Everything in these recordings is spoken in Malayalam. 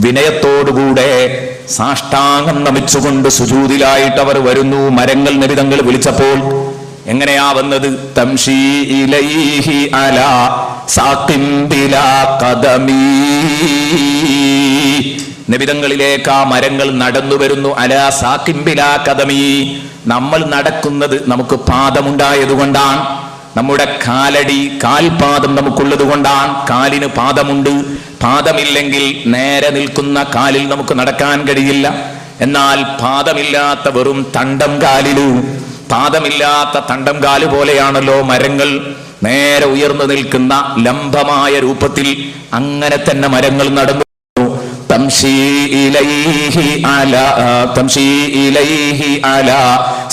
വിനയത്തോടുകൂടെ സാഷ്ടാംഗം നമിച്ചുകൊണ്ട് സുജൂദിലായിട്ട് അവർ വരുന്നു. മരങ്ങൾ നബിതങ്ങൾ വിളിച്ചപ്പോൾ എങ്ങനെയാ വന്നത്? തംശീ ഇലൈഹി അലാ സാഖിൻ ബിലാ ഖദമീ. നബിതങ്ങളിലേക്ക് ആ മരങ്ങൾ നടന്നു വരുന്നു. അലാ സാഖിൻ ബിലാ ഖദമീ. നമ്മൾ നടക്കുന്നത് നമുക്ക് പാദമുണ്ടായതുകൊണ്ടാണ്. നമ്മുടെ കാൽപാദം നമുക്കുള്ളത് കൊണ്ടാണ്. കാലിന് പാദമുണ്ട്. പാദമില്ലെങ്കിൽ നേരെ നിൽക്കുന്ന കാലിൽ നമുക്ക് നടക്കാൻ കഴിയില്ല. എന്നാൽ പാദമില്ലാത്ത വെറും തണ്ടം കാലില്, പാദമില്ലാത്ത തണ്ടം കാല് പോലെയാണല്ലോ മരങ്ങൾ. നേരെ ഉയർന്നു നിൽക്കുന്ന ലംബമായ രൂപത്തിൽ അങ്ങനെ തന്നെ മരങ്ങൾ നടന്നു. തംശീ ഇലൈഹി അലാ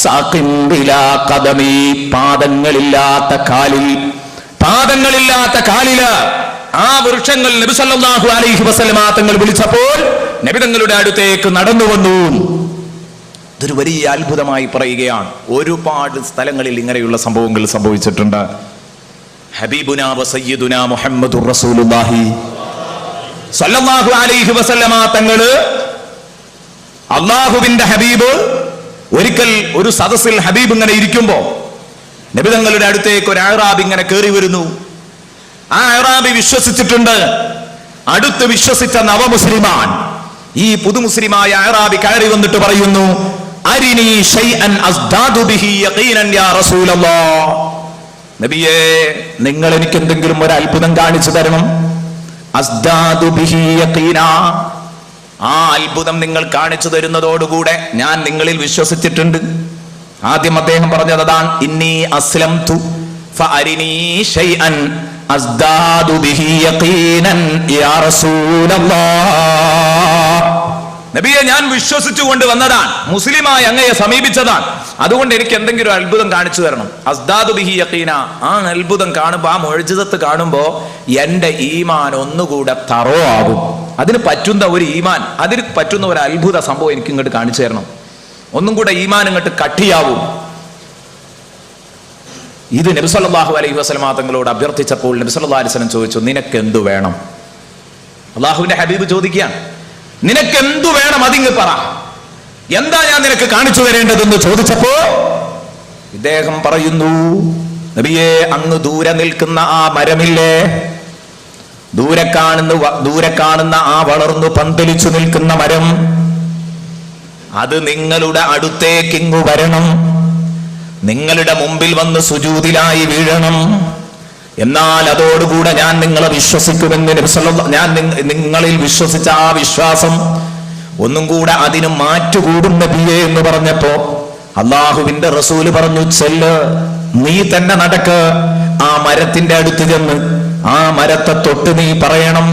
സാഖിൻ ബിലാ ഖദമീ. പാദങ്ങളില്ലാത്ത കാലില് ആ വൃക്ഷങ്ങൾ നബി സല്ലല്ലാഹു അലൈഹി വസല്ലമ തങ്ങൾ വിളിച്ചപ്പോൾ നബി തങ്ങളുടെ അടുത്തേക്ക് നടന്നു വന്നു. ഇതൊരു വലിയ അത്ഭുതമായി പറയുകയാണ്. ഒരുപാട് സ്ഥലങ്ങളിൽ ഇങ്ങനെയുള്ള സംഭവങ്ങൾ സംഭവിച്ചിട്ടുണ്ട്. ഹബീബുനാ വസയ്യിദുനാ മുഹമ്മദുർ റസൂലുള്ളാഹി സല്ലല്ലാഹു അലൈഹി വസല്ലമ തങ്ങള്, അള്ളാഹുവിന്റെ ഹബീബ്, ഒരിക്കൽ ഒരു സദസ്സിൽ ഹബീബ് ഇങ്ങനെ ഇരിക്കുമ്പോ നബി തങ്ങളുടെ അടുത്തേക്ക് ഒരു അഅറാബി ഇങ്ങനെ കയറി വരുന്നു. ആ അഅറാബി വിശ്വസിച്ചിട്ടുണ്ട്. അടുത്ത് വിശ്വസിച്ച നവമുസ്ലിമാൻ. ഈ പുതുമുസ്ലിമായ അഅറാബി കയറി വന്നിട്ട് പറയുന്നു, അരിനി ശൈഅൻ അസ്ദാദു ബിഹി യഖീനൻ യാ റസൂലല്ലാഹ്. നബിയേ, നിങ്ങൾ എനിക്ക് എന്തെങ്കിലും ഒരു അത്ഭുതം കാണിച്ചു തരണം. അസ്ദാദു ബിഹി യഖീന. ആ അത്ഭുതം നിങ്ങൾ കാണിച്ചു തരുന്നതോടുകൂടെ ഞാൻ നിങ്ങളിൽ വിശ്വസിച്ചിട്ടുണ്ട്. ആദ്യം അദ്ദേഹം പറഞ്ഞത് അതാണ്, ഇന്നി അസ്ലംതു ഫഅരിനി ശൈഅൻ അസ്ദാദു ബിഹി യഖീനൻ യാ റസൂലല്ലാഹ്. നബിയെ, ഞാൻ വിശ്വസിച്ചുകൊണ്ട് വന്നതാണ്, മുസ്ലിമായി അങ്ങയെ സമീപിച്ചതാണ്. അതുകൊണ്ട് എനിക്ക് എന്തെങ്കിലും അത്ഭുതം കാണിച്ചു തരണം. അസ്ദാദു ബിഹി യഖീന. ആ അത്ഭുതം കാണുമ്പോ, ആ മുഅ്ജിസത്ത് കാണുമ്പോ എന്റെ ഈമാൻ ഒന്നുകൂടെ തറോ ആകും. അതിന് പറ്റുന്ന ഒരു ഈമാൻ, അതിന് പറ്റുന്ന ഒരു അത്ഭുത സംഭവം എനിക്ക് ഇങ്ങോട്ട് കാണിച്ചു തരണം. ഒന്നും കൂടെ ഈമാൻ ഇങ്ങോട്ട് കട്ടിയാവും. ഇത് നബി സല്ലല്ലാഹു അലൈഹി വസല്ലമ തങ്ങളോട് അഭ്യർത്ഥിച്ചപ്പോൾ നബി സല്ലല്ലാഹു അലൈഹി വസല്ലം ചോദിച്ചു, നിനക്ക് എന്തു വേണം? അള്ളാഹുവിന്റെ ഹബീബ് ചോദിക്കുകയാണ്, നിനക്ക് എന്തു വേണം? അതിങ്ങ് പറ. എന്താ ഞാൻ നിനക്ക് കാണിച്ചു തരേണ്ടതെന്ന് ചോദിച്ചപ്പോ ഇദ്ദേഹം പറയുന്നു, നബിയെ, അങ്ങ് ദൂരെ നിൽക്കുന്ന ആ മരമില്ലേ, ദൂരെ കാണുന്ന ആ വളർന്നു പന്തലിച്ചു നിൽക്കുന്ന മരം, അത് നിങ്ങളുടെ അടുത്തേക്ക് ഇങ്ങു വരണം. നിങ്ങളുടെ മുമ്പിൽ വന്ന് സുജൂദിലായി വീഴണം. എന്നാൽ അതോടുകൂടെ ഞാൻ നിങ്ങളെ വിശ്വസിക്കുമെന്ന് ഞാൻ നിങ്ങളിൽ വിശ്വസിച്ച ആ വിശ്വാസം ഒന്നും കൂടെ അതിന് മാറ്റുകൂടും നബിയേ എന്ന് പറഞ്ഞപ്പോ അള്ളാഹുവിന്റെ റസൂല് പറഞ്ഞു, ചെല്ല്, നീ തന്നെ നടക്ക്. ആ മരത്തിന്റെ അടുത്ത് ചെന്ന് ആ മരത്തെ തൊട്ട് നീ പറയണം,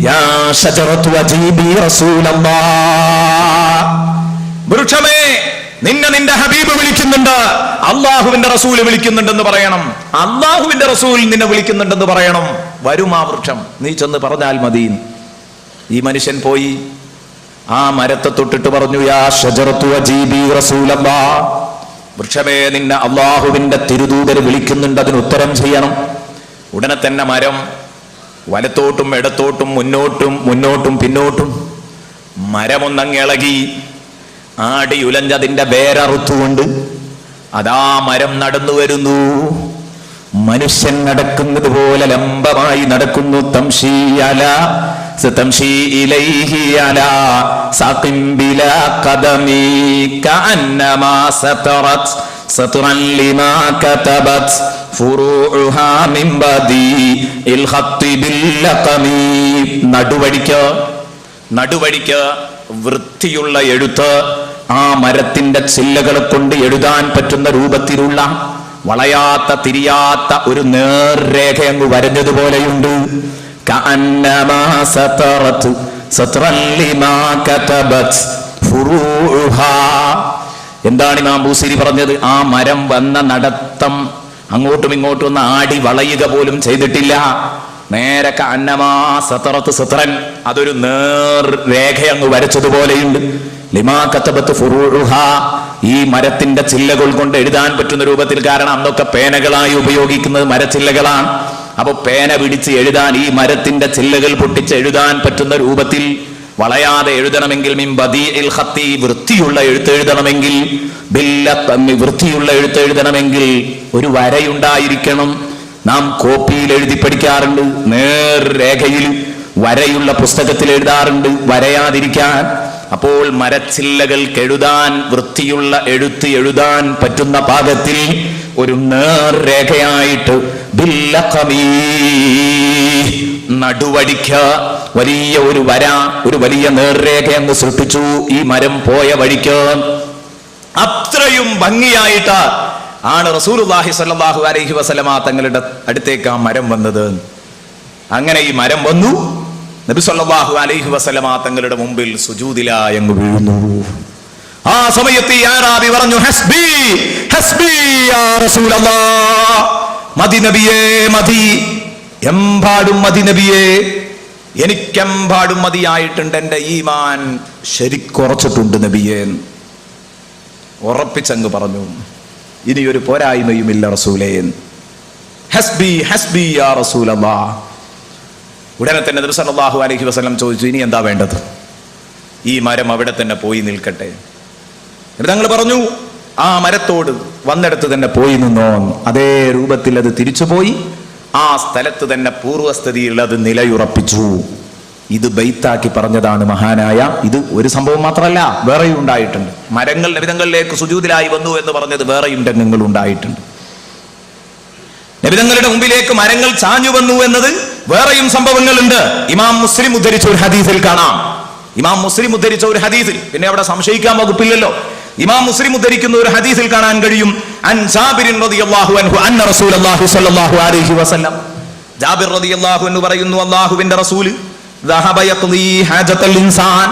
യാ ശജറത്തു അജീബി റസൂലല്ലാഹ്. വൃക്ഷമേ, നിന്റെ ഹബീബ് വിളിക്കുന്നുണ്ട്, അള്ളാഹുവിന്റെ റസൂല് വിളിക്കുന്നുണ്ടെന്ന് പറയണം. അള്ളാഹുവിന്റെ റസൂൽ നിന്നെ വിളിക്കുന്നുണ്ടെന്ന് പറയണം. വരും ആ വൃക്ഷം, നീ ചെന്ന് പറഞ്ഞാൽ മതി. ഈ മനുഷ്യൻ പോയി ആ മരത്തെ തൊട്ടിട്ട് പറഞ്ഞു, യാ ശജറത്തു അജീബി റസൂലല്ലാഹ്. വൃക്ഷമേ, നിന്നെ അള്ളാഹുവിന്റെ തിരുദൂതർ വിളിക്കുന്നുണ്ട്, അതിന് ഉത്തരം ചെയ്യണം. ഉടനെ തന്നെ മരം വലത്തോട്ടും ഇടത്തോട്ടും മുന്നോട്ടും പിന്നോട്ടും മരമൊന്നങ്ങിളകി ആടിയുലഞ്ഞതിന്റെ വേരറുത്തുകൊണ്ട് അതാ മരം നടന്നു വരുന്നു. മനുഷ്യൻ നടക്കുന്നത് പോലെ ലംബമായി നടക്കുന്നു. തംശീ ഇലൈഹി അലാ സാഖിൻ ബിലാ ഖദമി കഅന്നമാ സതറത് സത്റൻ ലിമാ കതബത് ഫുറൂഉഹാ മിൻ ബദി ഇൽ ഖത്തി ബിൽ ലഖമി. നടുവടിക്ക് വൃത്തിയുള്ള എഴുത്ത്, ആ മരത്തിന്റെ ചില്ലകളെ കൊണ്ട് എഴുതാൻ പറ്റുന്ന രൂപത്തിലുള്ള വളയാത്ത തിരിയാത്ത ഒരു നേർരേഖ അങ്ങ് വരഞ്ഞതുപോലെയുണ്ട്. കഅന്നമാ സതറത് സത്റൻ ലിമാ കതബത് ഫുറൂഉഹാ. എന്താണ് ഇമാം ബൂസിരി പറഞ്ഞത്? ആ മരം വന്ന നടത്തം അങ്ങോട്ടും ഇങ്ങോട്ടും ഒന്ന് ആടി വളയുക പോലും ചെയ്തിട്ടില്ല. നേരെ കഅന്നമാ സതറത് സത്റൻ, അതൊരു നേർരേഖ അങ്ങ് വരച്ചതുപോലെയുണ്ട്. ലിമാ കതബത് ഫുറൂഉഹാ, ഈ മരത്തിന്റെ ചില്ലകൾ കൊണ്ട് എഴുതാൻ പറ്റുന്ന രൂപത്തിൽ. കാരണം അന്നൊക്കെ പേനകളായി ഉപയോഗിക്കുന്നത് മരച്ചില്ലകളാണ്. അപ്പൊ പേന പിടിച്ച് എഴുതാൻ, ഈ മരത്തിന്റെ ചില്ലകൾ പൊട്ടിച്ച് എഴുതാൻ പറ്റുന്ന രൂപത്തിൽ വളയാതെ എഴുതണമെങ്കിൽ മിൻ ബദീഇൽ ഖത്തി, വൃത്തിയുള്ള എഴുത്ത് എഴുതണമെങ്കിൽ, വൃത്തിയുള്ള എഴുത്ത് എഴുതണമെങ്കിൽ ഒരു വരയുണ്ടായിരിക്കണം. നാം കോപ്പിയിൽ എഴുതി പഠിക്കാറുണ്ട്, നേർരേഖയിൽ വരയുള്ള പുസ്തകത്തിൽ എഴുതാറുണ്ട് വരയാതിരിക്കാൻ. അപ്പോൾ മരച്ചില്ലകൾക്ക് എഴുതാൻ, വൃത്തിയുള്ള എഴുത്ത് എഴുതാൻ പറ്റുന്ന പാകത്തിൽ ഒരു നേർരേഖയായിട്ട് നടുവഴിക്ക വലിയ ഒരു വര, ഒരു വലിയ നേർരേഖ അങ്ങ് സൃഷ്ടിച്ചു ഈ മരം പോയ വഴിക്ക്. അത്രയും ഭംഗിയായിട്ട് ആണ് റസൂലുള്ളാഹി സ്വല്ലല്ലാഹു അലൈഹി വസല്ലമ തങ്ങളുടെ അടുത്തേക്ക് ആ മരം വന്നത്. അങ്ങനെ ഈ മരം വന്നു, നബി സല്ലല്ലാഹു അലൈഹി വസല്ലമ തങ്ങളുടെ മുമ്പിൽ സുജൂദിലായി അങ്ങ് വീഴുന്നു. ആ സമയത്ത് ഈ അറാബി പറഞ്ഞു, ഹസ്ബി ഹസ്ബി യാ റസൂലല്ലാഹ്, മദി നബിയേ മദി, എമ്പാടും മദി നബിയേ, എനിക്കെമ്പാടും മതിയായിട്ടുണ്ട്, എന്റെ ഈമാൻ ശരിക്കുറച്ചിട്ടുണ്ട് നബിയേ. ഉറപ്പിച്ചങ്ങ് പറഞ്ഞു, ഇനിയൊരു പോരായ്മയുമില്ല റസൂലേ. ഹസ്ബി ഹസ്ബി യാ റസൂലല്ലാഹ്. ഉടനെ തന്നെ നബി സല്ലല്ലാഹു അലൈഹി വസല്ലം ചോദിച്ചു, ഇനി എന്താ വേണ്ടത്? ഈ മരം അവിടെ തന്നെ പോയി നിൽക്കട്ടെ. തങ്ങൾ പറഞ്ഞു, ആ മരത്തോട് വന്നിടത്ത് തന്നെ പോയി നിന്നോ. അതേ രൂപത്തിൽ അത് തിരിച്ചുപോയി ആ സ്ഥലത്ത് തന്നെ പൂർവ്വസ്ഥിതിയിൽ അത് നിലയുറപ്പിച്ചു. ഇത് ബൈത്താക്കി പറഞ്ഞതാണ് മഹാനായ. ഇത് ഒരു സംഭവം മാത്രമല്ല, വേറെയും ഉണ്ടായിട്ടുണ്ട്. മരങ്ങൾ നബിതങ്ങളിലേക്ക് സുജൂദിലായി വന്നു എന്ന് പറഞ്ഞത് വേറെയും രംഗങ്ങൾ ഉണ്ടായിട്ടുണ്ട്. നബിതങ്ങളുടെ മുമ്പിലേക്ക് മരങ്ങൾ ചാഞ്ഞു വന്നു എന്നത് വേറെയും സംഭവങ്ങളുണ്ട്. ഇമാം മുസ്ലിം ഉദ്ധരിച്ച ഒരു ഹദീസിൽ കാണാം. ഇമാം മുസ്ലിം ഉദ്ധരിച്ച ഒരു ഹദീസിൽ, പിന്നെ അവിടെ സംശയിക്കാൻ വകുപ്പില്ലല്ലോ, ഇമാം മുസ്ലിം ഉദ്ധരിക്കുന്ന ഒരു ഹദീസിൽ കാണാൻ കഴിയും, അൻ ജാബിർ റളിയല്ലാഹു അൻഹു അന്ന റസൂലുള്ളാഹി സ്വല്ലല്ലാഹു അലൈഹി വസല്ലം, ജാബിർ റളിയല്ലാഹു അൻഹു പറയുന്നു, അല്ലാഹുവിന്റെ റസൂൽ ദഹബ യഖ്ദി ഹാജത്തുൽ ഇൻസാൻ,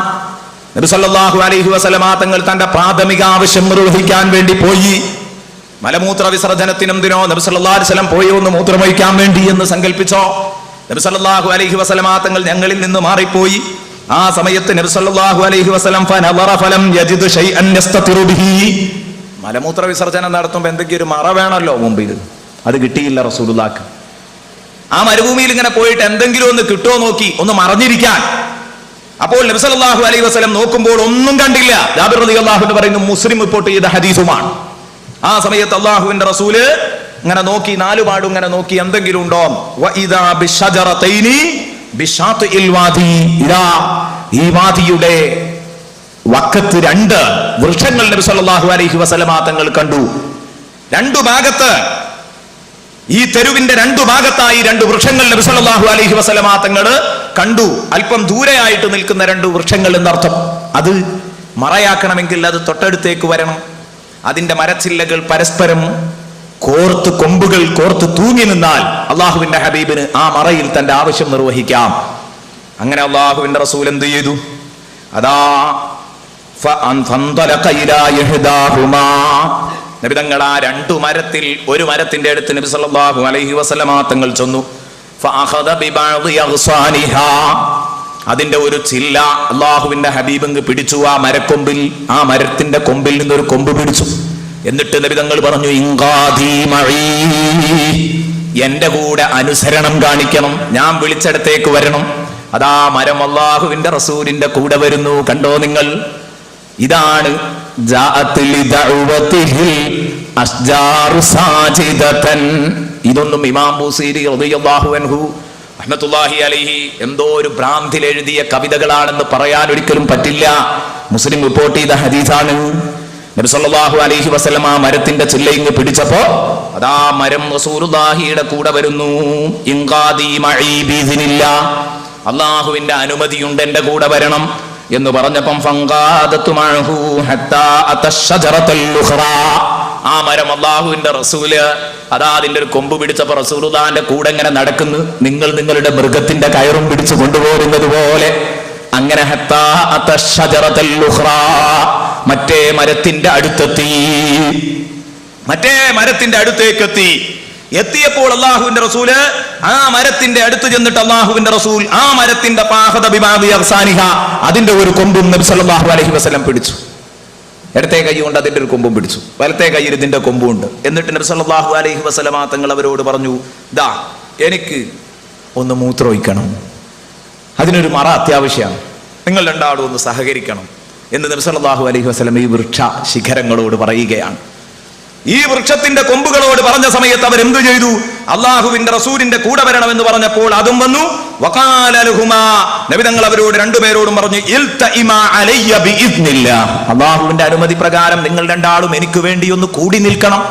നബി സല്ലല്ലാഹു അലൈഹി വസല്ലമ തങ്ങൾ തന്റെ പ്രാഥമിക ആവശ്യം നിർവഹിക്കാൻ വേണ്ടി പോയി. മലമൂത്ര വിസർജനത്തിനും ദിനോ നബി സല്ലല്ലാഹു അലൈഹി വസല്ലം പോയി ഒന്ന് മൂത്രമൊഴിക്കാൻ വേണ്ടി എന്ന് സങ്കല്പിച്ചോ. നബി സല്ലല്ലാഹു അലൈഹി വസല്ലമ തങ്ങൾ ഞങ്ങളിൽ നിന്ന് മാറിപ്പോയി. ആ സമയത്ത് നബി സല്ലല്ലാഹു അലൈഹി വസല്ലം ഫനദറ ഫലം യജിദ് ശൈഅൻ യസ്തതിറു ബിഹി, മലമൂത്ര വിസർജനം നടത്തുമ്പോൾ എന്തെങ്കിലും ഒരു മറ വേണമല്ലോ മുമ്പിൽ, അത് കിട്ടിയില്ല റസൂലുള്ളാഹിക്ക്. ആ മരുഭൂമിയിൽ ഇങ്ങനെ പോയിട്ട് എന്തെങ്കിലും ഒന്ന് കിട്ടുമോ നോക്കി, ഒന്ന് മറഞ്ഞിരിക്കാൻ. അപ്പോൾ നബി സല്ലല്ലാഹു അലൈഹി വസല്ലം നോക്കുമ്പോൾ ഒന്നും കണ്ടില്ല. ജാബിർ റളിയല്ലാഹു അൻഹു പറയുന്നു, മുസ്ലിം റിപ്പോർട്ട് ചെയ്ത ഹദീസുമാണ്. ആ സമയത്ത് അല്ലാഹുവിന്റെ റസൂല് ഇങ്ങനെ നോക്കി, നാലുപാടും ഇങ്ങനെ നോക്കി, എന്തെങ്കിലും ഉണ്ടോ. വഇദാ ബിശജറതൈനി ബിശാതിൽ വാദി, ഇദാ ഈ വാദിയുടെ വക്കത്ത് രണ്ട് വൃക്ഷങ്ങൾ നബി സല്ലല്ലാഹു അലൈഹി വസല്ലമ തങ്ങൾ കണ്ടു. രണ്ടു ഭാഗത്ത്, ഈ തെരുവിന്റെ രണ്ടു ഭാഗത്തായി രണ്ട് വൃക്ഷങ്ങൾ നബി സല്ലല്ലാഹു അലൈഹി വസല്ലമ തങ്ങൾ കണ്ടു. അല്പം ദൂരെയായിട്ട് നിൽക്കുന്ന രണ്ട് വൃക്ഷങ്ങൾ എന്നർത്ഥം. അത് മറയാക്കണമെങ്കിൽ അത് തൊട്ടടുത്തേക്ക് വരണം. അതിന്റെ മരച്ചില്ലകൾ പരസ്പരം കോർത്ത്, കൊമ്പുകൾ കോർത്ത് തൂങ്ങി നിന്നാൽ അള്ളാഹുവിന്റെ ഹബീബിന് ആ മറയിൽ തന്റെ ആവശ്യം നിർവഹിക്കാം. അങ്ങനെ അള്ളാഹുവിന്റെ റസൂൽ എന്ത് ചെയ്തു? അതാ നബി തങ്ങൾ ആ രണ്ടു മരത്തിൽ ഒരു മരത്തിന്റെ അടുത്ത് നബി സല്ലല്ലാഹു അലൈഹി വസല്ലമ തങ്ങൾ ചെന്നു. അതിന്റെ ഒരു ചില്ല അള്ളാഹുവിന്റെ ഹബീബ് പിടിച്ചു. ആ മരക്കൊമ്പിൽ, ആ മരത്തിന്റെ കൊമ്പിൽ നിന്നൊരു കൊമ്പ് പിടിച്ചു. എന്നിട്ട് നബി തങ്ങൾ പറഞ്ഞു, ഇൻഖാദി മഈ, എന്റെ കൂടെ അനുസരണം കാണിക്കണം, ഞാൻ വിളിച്ചിടത്തേക്ക് വരണം. അതാ മരം അള്ളാഹുവിന്റെ റസൂലിന്റെ കൂടെ വരുന്നു. കണ്ടോ നിങ്ങൾ, ഇതാണ് ഇതൊന്നും ഇമാം ബൂസീരി റളിയല്ലാഹു അൻഹു റഹ്മത്തുള്ളാഹി അലൈഹി എന്തോ ഒരു ഭ്രാന്തിൽ എഴുതിയ കവിതകളാണെന്ന് പറയാൻ ഒരിക്കലും പറ്റില്ല. മുസ്ലിം റിപ്പോർട്ട് ചെയ്ത ഹദീസാണ്. നബി സല്ലല്ലാഹു അലൈഹി വസല്ലം ആ മരത്തിന്റെ ചില്ലയിങ്ങ് പിടിച്ചപ്പോ അതാ മരം റസൂലുള്ളാഹിയുടെ കൂടെ വരുന്നു. ഇൻഖാദി മഈ ബിഇസ്നില്ലാഹ്, അല്ലാഹുവിന്റെ അനുമതിയുണ്ട് എന്റെ കൂടെ വരണം എന്ന് പറഞ്ഞപ്പം ഫൻഖാദതു മഅഹു ഹത്താ അത്തശജറത്തുൽ ഉഖ്റാ, ആ മരം അല്ലാഹുവിന്റെ റസൂല് അതാ അതിന്റെ ഒരു കൊമ്പ് പിടിച്ചപ്പോ റസൂലുള്ളാഹിന്റെ കൂടെ ഇങ്ങനെ നടക്കുന്നു. നിങ്ങൾ നിങ്ങളുടെ മൃഗത്തിന്റെ കയറും പിടിച്ചു കൊണ്ടുപോകുന്നത് പോലെ. അങ്ങനെ ഹത്താ അത്തശജറത്തുൽ ഉഖ്റാ, മറ്റേ മരത്തിന്റെ അടുത്തെത്തി. മറ്റേ മരത്തിന്റെ അടുത്തേക്കെത്തി. എത്തിയപ്പോൾ അള്ളാഹുവിന്റെ റസൂല് ആ മരത്തിന്റെ അടുത്ത് ചെന്നിട്ട് അള്ളാഹുവിന്റെ റസൂൽ ആ മരത്തിന്റെ അതിന്റെ ഒരു കൊമ്പും നബി സല്ലല്ലാഹു അലൈഹി വസല്ലം പിടിച്ചു. ഇടത്തെ കൈ കൊണ്ട് അതിന്റെ ഒരു കൊമ്പും പിടിച്ചു, വലത്തെ കൈയിൽ ഇതിന്റെ കൊമ്പും ഉണ്ട്. എന്നിട്ട് നബി സല്ലല്ലാഹു അലൈഹി വസല്ലം തങ്ങൾ അവരോട് പറഞ്ഞു, ദാ എനിക്ക് ഒന്ന് മൂത്രമൊഴിക്കണം, അതിനൊരു മറ അത്യാവശ്യമാണ്. നിങ്ങൾ രണ്ടാളും ഒന്ന് സഹകരിക്കണം എന്ന് നബി സല്ലല്ലാഹു അലൈഹി വസല്ലം ഈ വൃക്ഷ ശിഖരങ്ങളോട് പറയുകയാണ്. ഈ വൃക്ഷത്തിന്റെ കൊമ്പുകളോട് പറഞ്ഞ സമയത്ത് അവർ എന്തു ചെയ്തു? അള്ളാഹുവിന്റെ റസൂലിന്റെ കൂടെ വരണമെന്ന് പറഞ്ഞപ്പോൾ അതും വന്നു. വഖാല ലഹുമാ, നബി തങ്ങൾ അവരോട് രണ്ടുപേരോടും പറഞ്ഞു, ഇൽതഇമാ അലയ്യ ബിഇദ്നില്ലാഹ്, അള്ളാഹുവിന്റെ അനുമതി പ്രകാരം നിങ്ങൾ രണ്ടാളും എനിക്ക് വേണ്ടി ഒന്ന് കൂടി നിൽക്കണം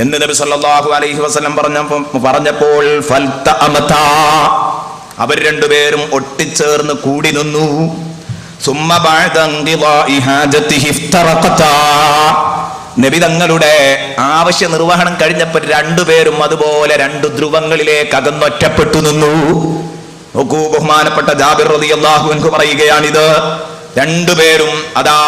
എന്ന് നബി സല്ലല്ലാഹു അലൈഹി വസല്ലം പറഞ്ഞപ്പോൾ ഫൽതഅമതാ, അവർ രണ്ടുപേരും ഒട്ടിച്ചേർന്ന് കൂടി നിന്നു. സുമ്മ ബഅദ ഇൻഖിളാഇ ഹാജതിഹി ഇഫ്തറഖതാ, നബി തങ്ങളുടെ ആവശ്യ നിർവഹണം കഴിഞ്ഞപ്പോൾ രണ്ടുപേരും അതുപോലെ രണ്ട് ധ്രുവങ്ങളിലേക്ക് അകന്നൊറ്റപ്പെട്ടു നിന്നു. നോക്കൂ, ബഹുമാനപ്പെട്ട ജാബിർ റളിയല്ലാഹു അൻഹു പറയുകയാണിത്. രണ്ടുപേരും അതാ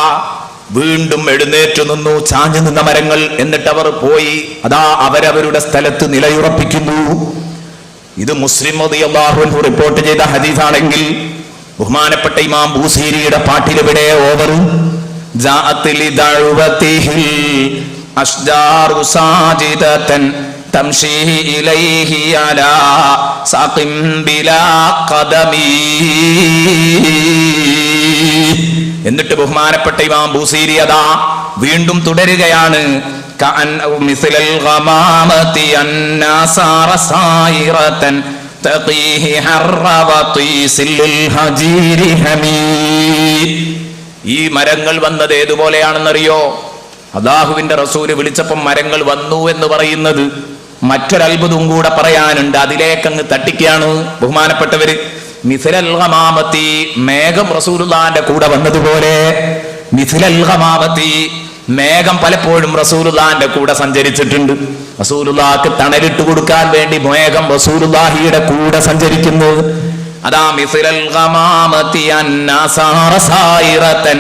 വീണ്ടും എഴുന്നേറ്റു നിന്നു, ചാഞ്ഞു നിന്ന മരങ്ങൾ. എന്നിട്ട് അവർ പോയി അതാ അവരവരുടെ സ്ഥലത്ത് നിലയുറപ്പിക്കുന്നു. ഇത് മുസ്ലിം റളിയല്ലാഹു അൻഹു റിപ്പോർട്ട് ചെയ്ത ഹദീസാണെങ്കിൽ ബഹുമാനപ്പെട്ട ഇമാം ബൂസീരിയുടെ പാട്ടിലിവിടെ ഓവർ ജാഅത് ലിദഅവതിഹിൽ അഷ്ജാറു സാജിദതൻ തംശി ഇലൈഹി അലാ സാഖിം ബിലാ ഖദമി. എന്നിട്ട് ബഹുമാനപ്പെട്ട ഇമാം ബൂസീരി അതാ വീണ്ടും തുടരുകയാണ്. മിസ്ലൽ ഗമാമതി അന്നാസാറ സായിറതൻ തഖീഹി ഹർറവതീസിൽ ഹജീരി ഹമീ. ഈ മരങ്ങൾ വന്നത് ഏതുപോലെയാണെന്നറിയോ? അല്ലാഹുവിന്റെ റസൂല് വിളിച്ചപ്പം മരങ്ങൾ വന്നു എന്ന് പറയുന്നത് മറ്റൊരത്ഭുതം കൂടെ പറയാനുണ്ട്. അതിലേക്കങ്ങ് തട്ടിക്കാണ് ബഹുമാനപ്പെട്ടവര്. മിസ്ലൽ ഗമാമതി, മേഘം റസൂലുള്ളാഹിന്റെ കൂടെ വന്നതുപോലെ. മിസ്ലൽ ഗമാമതി, മേഘം പലപ്പോഴും റസൂലുള്ളാഹിന്റെ കൂടെ സഞ്ചരിച്ചിട്ടുണ്ട്. റസൂലുള്ളാഹിക്ക് തണലിട്ട് കൊടുക്കാൻ വേണ്ടി മേഘം റസൂലുള്ളാഹിയുടെ കൂടെ സഞ്ചരിക്കുന്നു. അതാ മിസ്ലൽ ഗമാമതി അന്നാസാറ സായിറതൻ,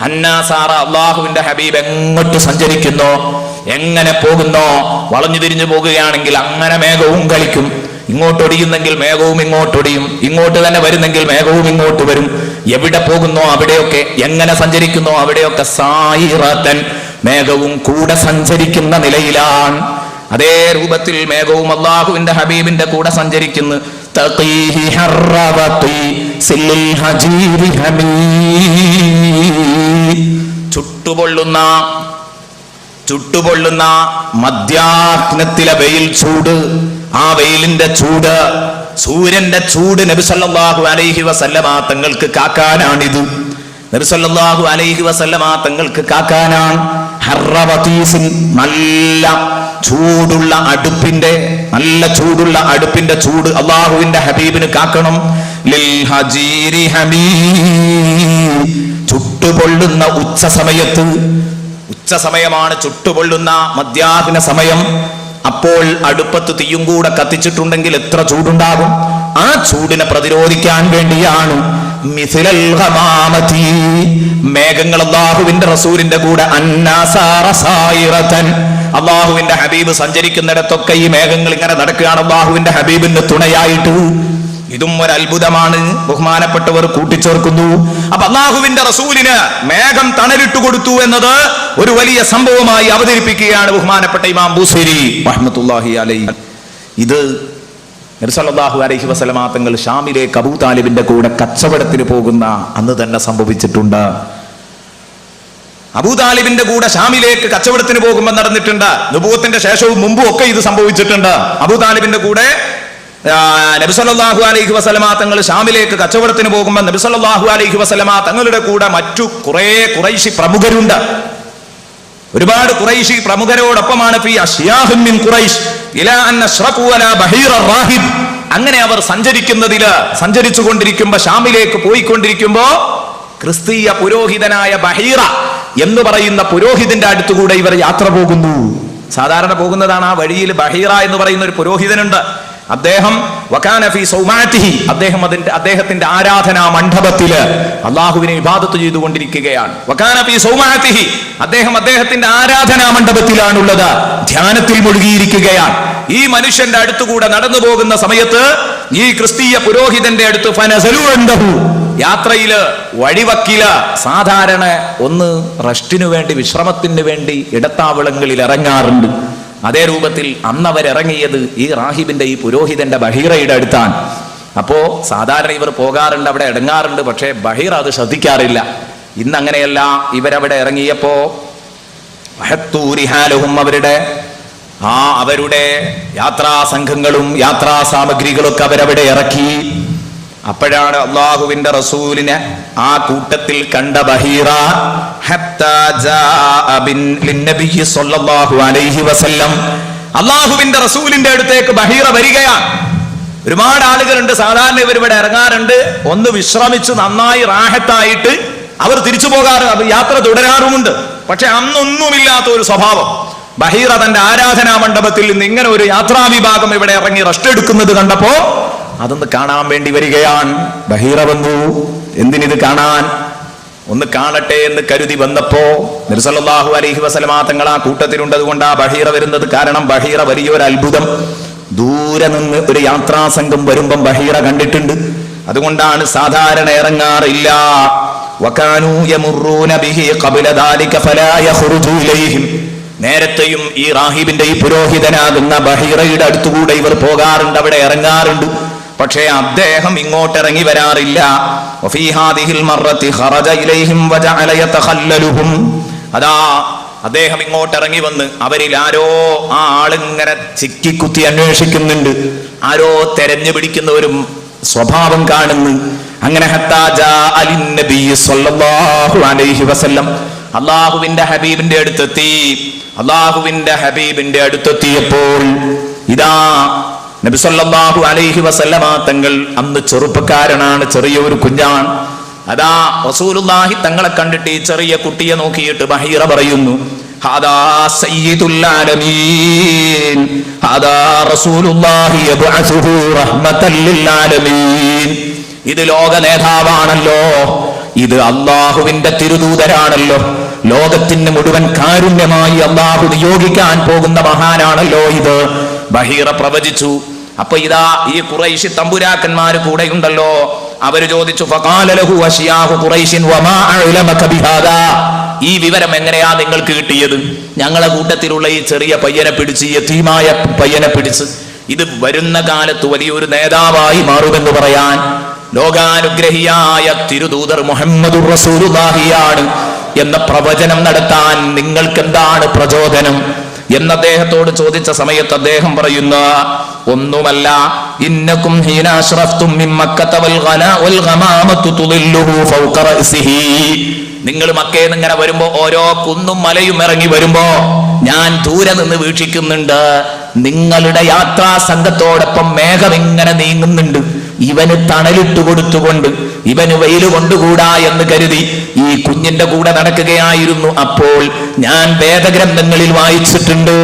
അന്നാസാറ, അല്ലാഹുവിന്റെ ഹബീബ് എങ്ങോട്ട് സഞ്ചരിക്കുന്നോ, എങ്ങനെ പോകുന്നോ, വളഞ്ഞു തിരിഞ്ഞു പോകുകയാണെങ്കിൽ അങ്ങനെ മേഘവും കളിക്കും. ഇങ്ങോട്ടൊടിയുന്നെങ്കിൽ മേഘവും ഇങ്ങോട്ടൊടിയും, ഇങ്ങോട്ട് തന്നെ വരുന്നെങ്കിൽ മേഘവും ഇങ്ങോട്ട് വരും. എവിടെ പോകുന്നോ അവിടെയൊക്കെ, എങ്ങനെ സഞ്ചരിക്കുന്നോ അവിടെയൊക്കെ സായിറതൻ, മേഘവും കൂടെ സഞ്ചരിക്കുന്ന നിലയിലാണ്. അതേ രൂപത്തിൽ മേഘവും അല്ലാഹുവിന്റെ ഹബീബിന്റെ കൂടെ സഞ്ചരിക്കുന്നു. തഖീഹി ഹർറവതി സില്ലിൽ ഹജീരി ഹമീ, ചുട്ടുപൊള്ളുന്ന മധ്യാഹ്നത്തിലെ വെയിൽ ചൂട്, ആ വെയിലിന്റെ ചൂട്, സൂര്യന്റെ ചൂട് നബി സല്ലല്ലാഹു അലൈഹി വസല്ലമ തങ്ങൾക്ക് കാക്കാനാണിത്. നബി സല്ലല്ലാഹു അലൈഹി വസല്ലമ തങ്ങൾക്ക് കാക്കാനാണ്. ഹർറവതീസിൻ, നല്ല ചൂടുള്ള അടുപ്പിന്റെ ചൂട് അല്ലാഹുവിന്റെ ഹബീബിന് കാക്കണം. ലിൽ ഹജീരി ഹമീ, ചുട്ടുപൊള്ളുന്ന ഉച്ചസമയമാണ് ചുട്ടുപൊള്ളുന്ന മധ്യാഹ്ന സമയം. അപ്പോൾ അടുപ്പത്ത് തീയും കൂടെ കത്തിച്ചിട്ടുണ്ടെങ്കിൽ എത്ര ചൂടുണ്ടാകും? ആ ചൂടിനെ പ്രതിരോധിക്കാൻ വേണ്ടിയാണ് മിസ്ലൽ ഗമാമതി, മേഘങ്ങൾ അല്ലാഹുവിന്റെ റസൂലിന്റെ കൂടെ അന്നാസാറ സായിറതൻ, അല്ലാഹുവിന്റെ ഹബീബ് സഞ്ചരിക്കുന്നിടത്തൊക്കെ ഈ മേഘങ്ങൾ ഇങ്ങനെ നടക്കുകയാണ് അല്ലാഹുവിന്റെ ഹബീബിന് തുണയായിട്ട്. ഇതും ഒരു അത്ഭുതമാണ്, ബഹുമാനപ്പെട്ടവർ കൂട്ടിച്ചേർക്കുന്നു. അപ്പൊ അല്ലാഹുവിന്റെ റസൂലിന് മേഘം തണലിട്ട് കൊടുത്തു എന്നത് ഒരു വലിയ സംഭവമായി അവതരിപ്പിക്കുകയാണ് ബഹുമാനപ്പെട്ട ഇമാം ബൂസീരി റഹ്മത്തുള്ളാഹി അലൈഹി. ഇത് നബി സല്ലല്ലാഹു അലൈഹി വസല്ലമ തങ്ങൾ ഷാമിലേക്ക് അബൂ താലിബിന്റെ കൂടെ കച്ചവടത്തിന് പോകുന്ന അന്ന് തന്നെ സംഭവിച്ചിട്ടുണ്ട്. അബൂ താലിബിന്റെ കൂടെ ഷാമിലേക്ക് കച്ചവടത്തിന് പോകുമ്പോൾ നടന്നിട്ടുണ്ട്. നുബുവത്തിന്റെ ശേഷവും മുമ്പും ഒക്കെ ഇത് സംഭവിച്ചിട്ടുണ്ട്. അബൂ താലിബിന്റെ കൂടെ നബി സല്ലല്ലാഹു അലൈഹി വസല്ലമ തങ്ങൾ ഷാമിലേക്ക് കച്ചവടത്തിന് പോകുമ്പോൾ നബി സല്ലല്ലാഹു അലൈഹി വസല്ലമ തങ്ങളുടെ കൂടെ മറ്റു കുറേ ഖുറൈശി പ്രമുഖരുണ്ട്. ഒരുപാട് ഖുറൈശി പ്രമുഖരോടൊപ്പമാണ് ഫീ അശ്യാഹും മിൻ ഖുറൈശ് ഇലാ അൻ അശ്റഖു അലാ ബഹീറ റാഹിബ്. അങ്ങനെ അവർ സഞ്ചരിച്ചു കൊണ്ടിരിക്കുമ്പോൾ, ഷാമിലേക്ക് പോയിക്കൊണ്ടിരിക്കുമ്പോ ക്രിസ്തീയ പുരോഹിതനായ ബഹീറ എന്ന് പറയുന്ന പുരോഹിതന്റെ അടുത്തുകൂടെ ഇവർ യാത്ര പോകുന്നു. സാധാരണ പോകുന്നതാണ്. ആ വഴിയിൽ ബഹീറ എന്ന് പറയുന്ന ഒരു പുരോഹിതനുണ്ട്. അദ്ദേഹം വകാന ഫീ സൗമാതിഹി, അദ്ദേഹത്തിന്റെ ആരാധനാ മണ്ഡപത്തില് അല്ലാഹുവിനെ ഇബാദത്ത് ചെയ്തുകൊണ്ടിരിക്കുകയാണ്. വകാന ഫീ സൗമാതിഹി, അദ്ദേഹത്തിന്റെ ആരാധനാ മണ്ഡപത്തിലാണുള്ളത്, ധ്യാനത്തിൽ മുഴുകിയിരിക്കുകയാണ്. ഈ മനുഷ്യന്റെ അടുത്തുകൂടെ നടന്നു പോകുന്ന സമയത്ത് ഈ ക്രിസ്തീയ പുരോഹിതന്റെ അടുത്ത് ഫനസലു അൻഹു, യാത്രയില് വഴിവക്കില് സാധാരണ ഒന്ന് റെസ്റ്റിനു വേണ്ടി, വിശ്രമത്തിന് വേണ്ടി ഇടത്താവളങ്ങളിൽ ഇറങ്ങാറുണ്ട്. അതേ രൂപത്തിൽ അന്ന് അവരിറങ്ങിയത് ഈ റാഹിബിന്റെ, ഈ പുരോഹിതന്റെ ബഹീറയുടെ അടുത്താണ്. അപ്പോ സാധാരണ ഇവർ പോകാറുണ്ട്, അവിടെ ഇടങ്ങാറുണ്ട്, പക്ഷേ ബഹീറ അത് ശ്രദ്ധിക്കാറില്ല. ഇന്ന് അങ്ങനെയല്ല. ഇവരവിടെ ഇറങ്ങിയപ്പോ അവരുടെ യാത്രാ സംഘങ്ങളും യാത്രാ സാമഗ്രികളൊക്കെ അവരവിടെ ഇറക്കി. അപ്പോഴാണ് അള്ളാഹുവിന്റെ റസൂലിനെ ആ കൂട്ടത്തിൽ കണ്ട ബഹീറ അള്ളാഹുവിന്റെ റസൂലിന്റെ അടുത്തേക്ക് ബഹീറ വരികയാണ്. ഒരുപാട് ആളുകളുണ്ട്, സാധാരണ ഇവരിവിടെ ഇറങ്ങാറുണ്ട്, ഒന്ന് വിശ്രമിച്ച് നന്നായി റാഹത്തായിട്ട് അവർ തിരിച്ചു പോകാറ്, അത് യാത്ര തുടരാറുമുണ്ട്. പക്ഷെ അന്നൊന്നുമില്ലാത്ത ഒരു സ്വഭാവം. ബഹീറ തന്റെ ആരാധനാ മണ്ഡപത്തിൽ നിന്ന് ഇങ്ങനെ ഒരു യാത്രാ വിഭാഗം ഇവിടെ ഇറങ്ങി റെസ്റ്റ് എടുക്കുന്നത് കണ്ടപ്പോ അതൊന്ന് കാണാൻ വേണ്ടി വരികയാണ്. ബഹീറ വന്നു. എന്തിനിത് കാണാൻ? ഒന്ന് കാണട്ടെ എന്ന് കരുതി വന്നപ്പോ നബി സല്ലല്ലാഹു അലൈഹി വസല്ലമ തങ്ങൾ ആ കൂട്ടത്തിലുണ്ട്. അതുകൊണ്ട് ആ ബഹീറ വരുന്നത്. കാരണം ബഹീറ വലിയൊരു അത്ഭുതം. ദൂരെ നിന്ന് ഒരു യാത്രാ സംഘം വരുമ്പം ബഹീറ കണ്ടിട്ടുണ്ട്. അതുകൊണ്ടാണ് സാധാരണ ഇറങ്ങാറില്ല. നേരത്തെയും ഈ റാഹിബിന്റെ ഈ പുരോഹിതനാകുന്ന ബഹീറയുടെ അടുത്തുകൂടെ ഇവർ പോകാറുണ്ട്, അവിടെ ഇറങ്ങാറുണ്ട്. പക്ഷേ അദ്ദേഹം ഇങ്ങോട്ട് ഇറങ്ങി വരാറില്ല. അതാ അദ്ദേഹം ഇങ്ങോട്ട് ഇറങ്ങി വന്ന് അവരിൽ ആരോ ആ ആളിങ്ങനെ ചിക്കിക്കുത്തി അന്വേഷിക്കുന്നുണ്ട്, ആരോ തെരഞ്ഞു പിടിക്കുന്ന ഒരു സ്വഭാവം കാണുന്നു. അങ്ങനെ അള്ളാഹുവിന്റെ ഹബീബിന്റെ അടുത്തെത്തി. അള്ളാഹുവിന്റെ ഹബീബിന്റെ അടുത്തെത്തിയപ്പോൾ ഇതാ നബി സല്ലല്ലാഹു അലൈഹി വസല്ലമ തങ്ങൾ അന്ന് ചെറുപ്പക്കാരനാണ്, ചെറിയൊരു കുഞ്ഞാണ്. അതാ റസൂലുള്ളാഹി തങ്ങളെ കണ്ടിട്ട് ഈ ചെറിയ കുട്ടിയെ നോക്കിയിട്ട് ബഹീറ പറയുന്നു, ഹാദാ സയ്യിദുൽ ആലമീൻ, ഹാദാ റസൂലുള്ളാഹി യബ്അസുഹു റഹ്മത്തൽ ലിൽ ആലമീൻ. ഇത് ലോക നേതാവാണല്ലോ, ഇത് അള്ളാഹുവിന്റെ തിരുദൂതരാണല്ലോ, ലോകത്തിന് മുഴുവൻ കാരുണ്യമായി അള്ളാഹു നിയോഗിക്കാൻ പോകുന്ന മഹാനാണല്ലോ ഇത്. ബഹീറ പ്രവചിച്ചു. അപ്പൊ ഇതാ ഈ ഖുറൈശി തമ്പുരാക്കന്മാര് കൂടെ ഉണ്ടല്ലോ, അവര് ചോദിച്ചു, ഫഖാല ലഹു അശ്യാഹു ഖുറൈശിൻ വമാ അഅലമക ബിഹാദാ, ഈ വിവരം എങ്ങനെയാ നിങ്ങൾക്ക് കിട്ടിയത്? ഞങ്ങളെ കൂട്ടത്തിലുള്ള ഈ ചെറിയ പയ്യനെ പിടിച്ച്, യതീമായ പയ്യനെ പിടിച്ച്, ഇത് വരുന്ന കാലത്ത് വലിയൊരു നേതാവായി മാറുമെന്ന് പറയാൻ ലോകാനുഗ്രഹിയായ തിരുദൂതർ മുഹമ്മദുർ റസൂലുള്ളാഹിയാണ് എന്ന പ്രവചനം നടത്താൻ നിങ്ങൾക്ക് എന്താണ് പ്രചോദനം എന്ന് അദ്ദേഹത്തോട് ചോദിച്ച സമയത്ത് അദ്ദേഹം പറയുന്ന ഒന്നുമല്ല, ഇന്നകും ഹീന അശ്റഫ്തും മിൻ മക്കത വൽ ഗമാമതു തുളില്ലുഹു ഫൗക റഅസിഹി. നിങ്ങൾ മക്കയിൽ നിന്ന് ഇങ്ങനെ വരുമ്പോ ഓരോ കുന്നും മലയും ഇറങ്ങി വരുമ്പോ ഞാൻ ദൂരെ നിന്ന് വീക്ഷിക്കുന്നുണ്ട്. നിങ്ങളുടെ യാത്രാ സംഘത്തോടൊപ്പം മേഘം ഇങ്ങനെ നീങ്ങുന്നുണ്ട്. ഇവന് തണലിട്ട് കൊടുത്തുകൊണ്ട്, ഇവന് വെയിൽ കൊണ്ടുകൂടാ എന്ന് കരുതി ഈ കുഞ്ഞിന്റെ കൂടെ നടക്കുകയായിരുന്നു. അപ്പോൾ ഞാൻ വേദഗ്രന്ഥങ്ങളിൽ വായിച്ചിട്ടുണ്ട്,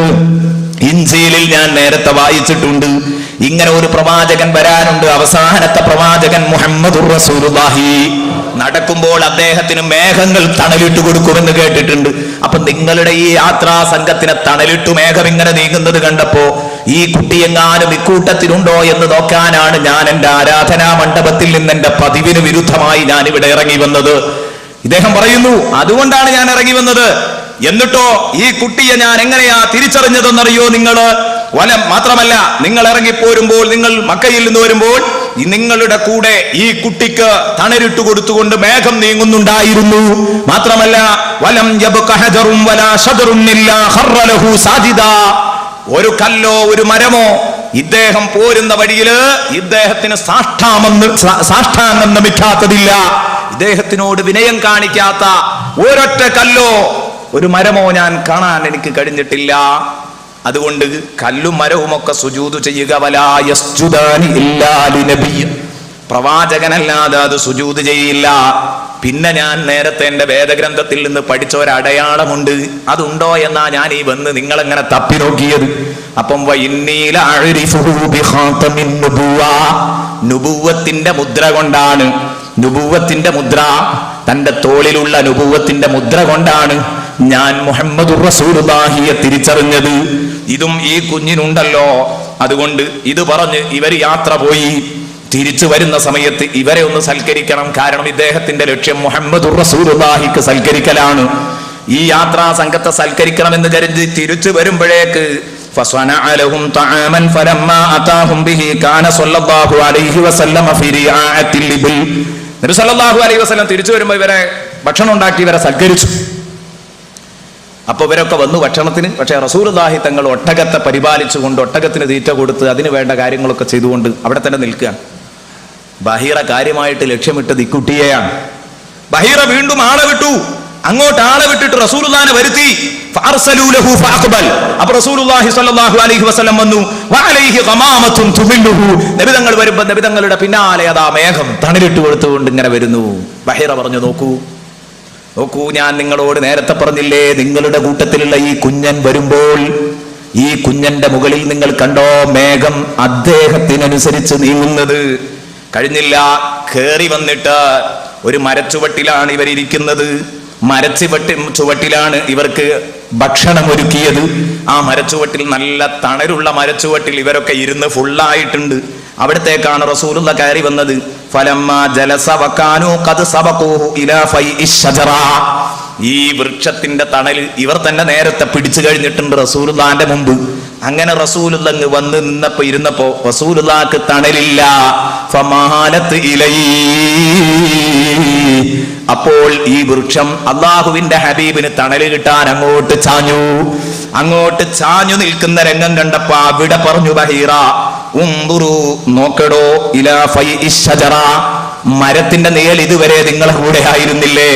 ഇൻജീലിൽ ഞാൻ നേരത്തെ വായിച്ചിട്ടുണ്ട്, ഇങ്ങനെ ഒരു പ്രവാചകൻ വരാനുണ്ട്, അവസാനത്തെ പ്രവാചകൻ മുഹമ്മദുർ റസൂലുള്ളാഹി. നടക്കുമ്പോൾ അദ്ദേഹത്തിന് മേഘങ്ങൾ തണലിട്ട് കൊടുക്കുമെന്ന് കേട്ടിട്ടുണ്ട്. അപ്പൊ നിങ്ങളുടെ ഈ യാത്രാ സംഘത്തിന് തണലിട്ടു മേഘം ഇങ്ങനെ നീങ്ങുന്നത് കണ്ടപ്പോ ഈ കുട്ടിയെങ്ങാനും ഇക്കൂട്ടത്തിലുണ്ടോ എന്ന് നോക്കാനാണ് ഞാൻ എന്റെ ആരാധനാ മണ്ഡപത്തിൽ നിന്ന് എന്റെ പതിവിന് വിരുദ്ധമായി ഞാൻ ഇവിടെ ഇറങ്ങി വന്നത്. ഇദ്ദേഹം പറയുന്നു, അതുകൊണ്ടാണ് ഞാൻ ഇറങ്ങി വന്നത്. എന്നിട്ടോ ഈ കുട്ടിയെ ഞാൻ എങ്ങനെയാ തിരിച്ചറിഞ്ഞതെന്നറിയോ നിങ്ങള്? മാത്രമല്ല, നിങ്ങൾ ഇറങ്ങിപ്പോരുമ്പോൾ, നിങ്ങൾ മക്കയിൽ നിന്ന് വരുമ്പോൾ നിങ്ങളുടെ കൂടെ ഈ കുട്ടിക്ക് തണലിട്ട് കൊടുത്തുകൊണ്ട് മേഘം നീങ്ങുന്നുണ്ടായിരുന്നു. മാത്രമല്ല, വലം യബ്ക ഹജറുൻ വലാ ശദറുൻ ഇല്ലാ ഖറ ലഹു സാജിദാ, ഒരു കല്ലോ ഒരു മരമോ ഇദ്ദേഹം പോരുന്ന വഴിയില് ഇദ്ദേഹത്തിന് സാഷ്ടാംഗം നമിക്കാത്തതില്ല. ഇദ്ദേഹത്തിനോട് വിനയം കാണിക്കാത്ത ഒരൊറ്റ കല്ലോ ഒരു മരമോ ഞാൻ കാണാൻ എനിക്ക് കഴിഞ്ഞിട്ടില്ല. അതുകൊണ്ട് കല്ലും മരവും ഒക്കെ സുജൂദ് ചെയ്യുക. വലാ യസ്ജുദാനി ഇല്ലാ ലിനബിയ്യ, പ്രവാചകനല്ലാതെ അത് സുജൂദ് ചെയ്യില്ല. പിന്നെ ഞാൻ നേരത്തെ എന്റെ വേദഗ്രന്ഥത്തിൽ നിന്ന് പഠിച്ച ഒരടയാളമുണ്ട്, അതുണ്ടോ എന്നാ ഞാൻ ഈ വന്ന് നിങ്ങളെങ്ങനെ തപ്പി നോക്കിയത്. അപ്പം നുബുവത്തിന്റെ മുദ്ര കൊണ്ടാണ്, നുബുവത്തിന്റെ മുദ്ര, തന്റെ തോളിലുള്ള നുബുവത്തിന്റെ മുദ്ര കൊണ്ടാണ് ഞാൻ മുഹമ്മദുർ റസൂലുള്ളാഹിയെ തിരിച്ചറിഞ്ഞത്. ഇതും ഈ കുഞ്ഞിനുണ്ടല്ലോ. അതുകൊണ്ട് ഇത് പറഞ്ഞ് ഇവർ യാത്ര പോയി. തിരിച്ചു വരുന്ന സമയത്ത് ഇവരെ ഒന്ന് സൽക്കരിക്കണം. കാരണം ഇദ്ദേഹത്തിന്റെ ലക്ഷ്യം മുഹമ്മദുർ റസൂലുള്ളാഹിക്ക് സൽക്കരിക്കലാണ്. ഈ യാത്രാ സംഘത്തെ സൽക്കരിക്കണമെന്ന് കരുതി തിരിച്ചു വരുമ്പോഴേക്ക് فصنع لهم طعاما فلما أتاهم به كان صلى الله عليه وسلم في رعاءة الإبل. നബി സല്ലല്ലാഹു അലൈഹി വസല്ലം തിരിച്ചു വരുമ്പോൾ ഇവരെ ഭക്ഷണം ഉണ്ടാക്കി ഇവരെ സൽക്കരിച്ചു. അപ്പോൾ ഇവരൊക്കെ വന്നു ഭക്ഷണത്തിന്. പക്ഷേ റസൂലുള്ളാഹി തങ്ങൾ ഒട്ടകത്തെ പരിപാലിച്ചുകൊണ്ട് ഒട്ടകത്തിന് തീറ്റ കൊടുത്ത് അതിന് വേണ്ട കാര്യങ്ങളൊക്കെ ചെയ്തുകൊണ്ട് അവിടെ തന്നെ നിൽക്കുകയാണ്. ബഹീറ കാര്യമായിട്ട് ലക്ഷ്യമിട്ടത് ഇക്കുട്ടിയെയാണ്. ബഹീറ വീണ്ടും ആളെ വിട്ടു. അങ്ങോട്ട് ആളെ വിട്ടിട്ട് റസൂലുള്ളാഹിനെ വരുത്തി. ഫഅർസലൂ ലഹു ഫഅഖബൽ. അപ്പോൾ റസൂലുള്ളാഹി സ്വല്ലല്ലാഹു അലൈഹി വസല്ലം വന്നു. വഅലൈഹി ഗമാമത്തുൻ തുമില്ലുഹു. നബി തങ്ങൾ വരുമ്പോൾ നബി തങ്ങളുടെ പിന്നാലെ അതാ മേഘം തണലിട്ട് കൊടുത്തുകൊണ്ട് ഇങ്ങനെ വരുന്നു. ബഹീറ പറഞ്ഞു, നോക്കൂ, ഞാൻ നിങ്ങളോട് നേരത്തെ പറഞ്ഞില്ലേ, നിങ്ങളുടെ കൂട്ടത്തിലുള്ള ഈ കുഞ്ഞൻ വരുമ്പോൾ ഈ കുഞ്ഞന്റെ മുകളിൽ നിങ്ങൾ കണ്ടോ മേഘം അദ്ദേഹത്തിനനുസരിച്ച് നീങ്ങുന്നത്? കഴിഞ്ഞില്ല, കേറി വന്നിട്ട് ഒരു മരച്ചുവട്ടിലാണ് ഇവരിയ്ക്കുന്നത്. ചുവട്ടിലാണ് ഇവർക്ക് ഭക്ഷണം ഒരുക്കിയത്. ആ മരച്ചുവട്ടിൽ, നല്ല തണലുള്ള മരച്ചുവട്ടിൽ ഇവരൊക്കെ ഇരുന്ന് ഫുള്ളായിട്ടുണ്ട്. അവിടത്തേക്കാണ് റസൂലുള്ള കയറി വന്നത്. ഫലമ്മാ ജലസ വകാനൂ ഖദ് സബഖൂഹു ഇലാ ഫൈഇശ് ശജറ. ഈ വൃക്ഷത്തിന്റെ തണല് ഇവർ തന്നെ നേരത്തെ പിടിച്ചു കഴിഞ്ഞിട്ടുണ്ട് റസൂലുള്ളാന്റെ മുമ്പ്. അങ്ങനെ റസൂലുള്ള വന്ന് ഇരുന്നപ്പോ റസൂലുള്ളാക്ക് തണലില്ല. ഫമാലത്ത് ഇലൈ. അപ്പോൾ ഈ വൃക്ഷം അള്ളാഹുവിന്റെ ഹബീബിന് തണല് കിട്ടാൻ അങ്ങോട്ട് ചാഞ്ഞു നിൽക്കുന്ന രംഗം കണ്ടപ്പോ അവിടെ പറഞ്ഞു ബഹീറ, ഉംദുറു, നോക്കടോ, ഇലാ ഫൈഇശ് ശജറ, മരത്തിന്റെ നിഴൽ ഇതുവരെ നിങ്ങളെ കൂടെ ആയിരുന്നില്ലേ?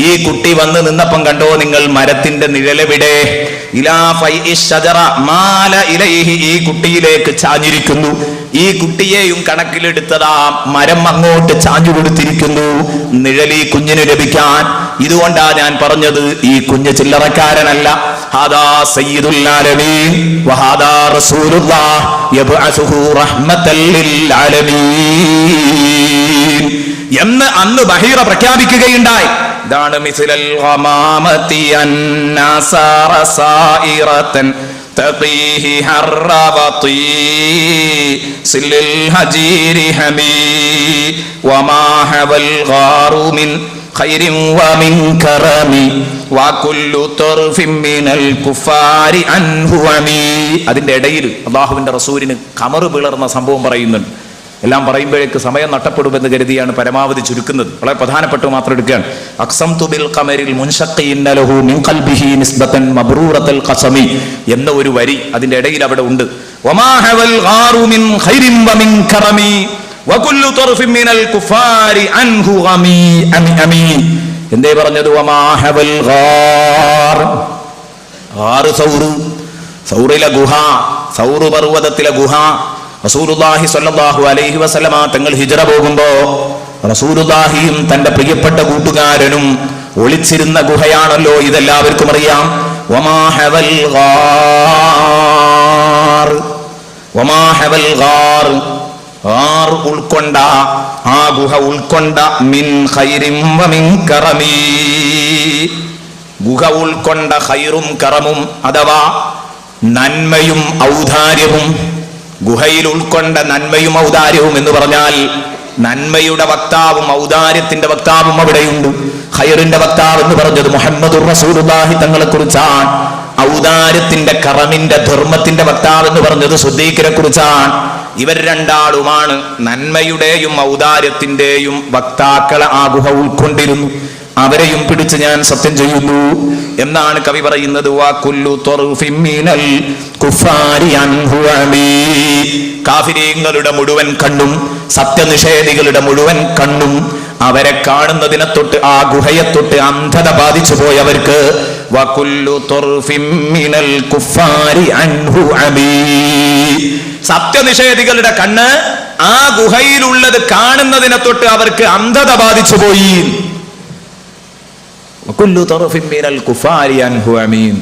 ഈ കുട്ടി വന്ന് നിന്നപ്പം കണ്ടോ നിങ്ങൾ മരത്തിന്റെ നിഴലെവിടെ? ഇലാ ഫൈഇശ് ശജറ മാല ഇലൈഹി, ഈ കുട്ടിയിലേക്ക് ചാഞ്ഞിരിക്കുന്നു. ഈ കുട്ടിയെയും കണക്കിലെടുത്തതാ മരം അങ്ങോട്ട് ചാഞ്ഞു കൊടുത്തിരിക്കുന്നു നിഴൽ ഈ കുഞ്ഞിന് ലഭിക്കാൻ. ഇതുകൊണ്ടാ ഞാൻ പറഞ്ഞത് ഈ കുഞ്ഞ് ചില്ലറക്കാരനല്ല. ഹാദാ സയ്യിദുൽ ആലമീൻ വഹാദാ റസൂലുള്ളാഹ് യബ്അസുഹു റഹ്മത്തൽ ലിൽ ആലമീൻ എന്ന് അന്ന് ബഹീറ പ്രഖ്യാപിക്കുകയുണ്ടായി. ഇതാണ് മിസ്ലൽ ഗമാമതി അന്നാസാറ സായിറതൻ തഖീഹി ഹർറബതി സില്ലിൽ ഹജീരി ഹമീ വമാ ഹവൽ ഗാറു മിൻ ഖൈരിൻ വമിൻ കറമി വകുല്ലു തർഫിൻ മിനൽ കുഫാരി അൻഹു അമീ. അതിന്റെ ഇടയിൽ അല്ലാഹുവിന്റെ റസൂലിന് ഖമർ പിളർന്ന സംഭവം പറയുന്നുണ്ട്. എല്ലാം പറയുമ്പോഴേക്ക് സമയം നഷ്ടപ്പെടുമെന്ന് കരുതിയാണ് പരമാവധി ചുരുക്കുന്നത്. വളരെ പ്രധാനപ്പെട്ട മാത്രം എടുക്കുകയാണ്. അഖ്സംതു ബിൽ ഖമരിൽ മുൻശഖിൻ ലഹു മിൻ ഖൽബിഹി നിസ്ബതൻ മബ്റൂറത്തുൽ ഖസമി എന്ന ഒരു വരി അതിന്റെ ഇടയിൽ അവിടെ ഉണ്ട്. വമാ ഹവൽ ഗാറു മിൻ ഖൈരിൻ വമിൻ കറമി വകുല്ലു തർഫിൻ മിനൽ കുഫാരി അൻഹു അമീ അമീ. എന്തേ പറഞ്ഞത്? വമാ ഹവൽ ഗാർ, സൗറിലെ ഗുഹ, സൗറ് പർവ്വതത്തിലെ ഗുഹ. റസൂലുള്ളാഹി സ്വല്ലല്ലാഹു അലൈഹി വസല്ലമ തങ്ങൾ ഹിജ്റ പോകുമ്പോ റസൂലുള്ളാഹിയും തന്റെ പ്രിയപ്പെട്ട കൂട്ടുകാരനും ഒളിച്ചിരുന്ന ഗുഹയാണല്ലോ, ഇതെല്ലാവർക്കും അറിയാം. വമാ ഹവൽ ഗാർ, വമാ ഹവൽ ഗാർ, ഗാർ ഉൾക്കൊണ്ട, ആ ഗുഹ ഉൾക്കൊണ്ട, മിൻ ഖൈരിൻ വമിൻ കറമി, ഗുഹ ഉൾക്കൊണ്ട ഖൈറും കറമും അഥവാ നന്മയും ഔദാര്യവും. ഗുഹയിൽ ഉൾക്കൊണ്ട നന്മയും ഔദാര്യവും എന്ന് പറഞ്ഞാൽ നന്മയുടെ വക്താവും ഔദാര്യത്തിന്റെ വക്താവും അവിടെയുണ്ട്. ഖൈറിന്റെ വക്താവ് എന്ന് പറഞ്ഞത് മുഹമ്മദുർ റസൂലുള്ളാഹി തങ്ങളെ കുറിച്ചാണ്. ഔദാര്യത്തിന്റെ, കറമിന്റെ, ധർമ്മത്തിന്റെ വക്താവ് എന്ന് പറഞ്ഞത് സിദ്ദീഖിനെ കുറിച്ചാണ്. ഇവർ രണ്ടാളുമാണ് നന്മയുടെയും ഔദാര്യത്തിന്റെയും വക്താക്കളെ ആ ഗുഹ ഉൾക്കൊണ്ടിരുന്നു. അവരെയും പിടിച്ച് ഞാൻ സത്യം ചെയ്യുന്നു എന്നാണ് കവി പറയുന്നത്. കാഫിരീങ്ങളുടെ മുഴുവൻ കണ്ണും, സത്യനിഷേധികളുടെ മുഴുവൻ കണ്ണും അവരെ കാണുന്നതിനെ തൊട്ട്, ആ ഗുഹയെ തൊട്ട് അന്ധത ബാധിച്ചു പോയവർക്ക് സത്യനിഷേധികളുടെ കണ്ണ് ആ ഗുഹയിലുള്ളത് കാണുന്നതിനെ തൊട്ട് അവർക്ക് അന്ധത ബാധിച്ചു പോയി. وكل طرف من الكفار عنه أمين.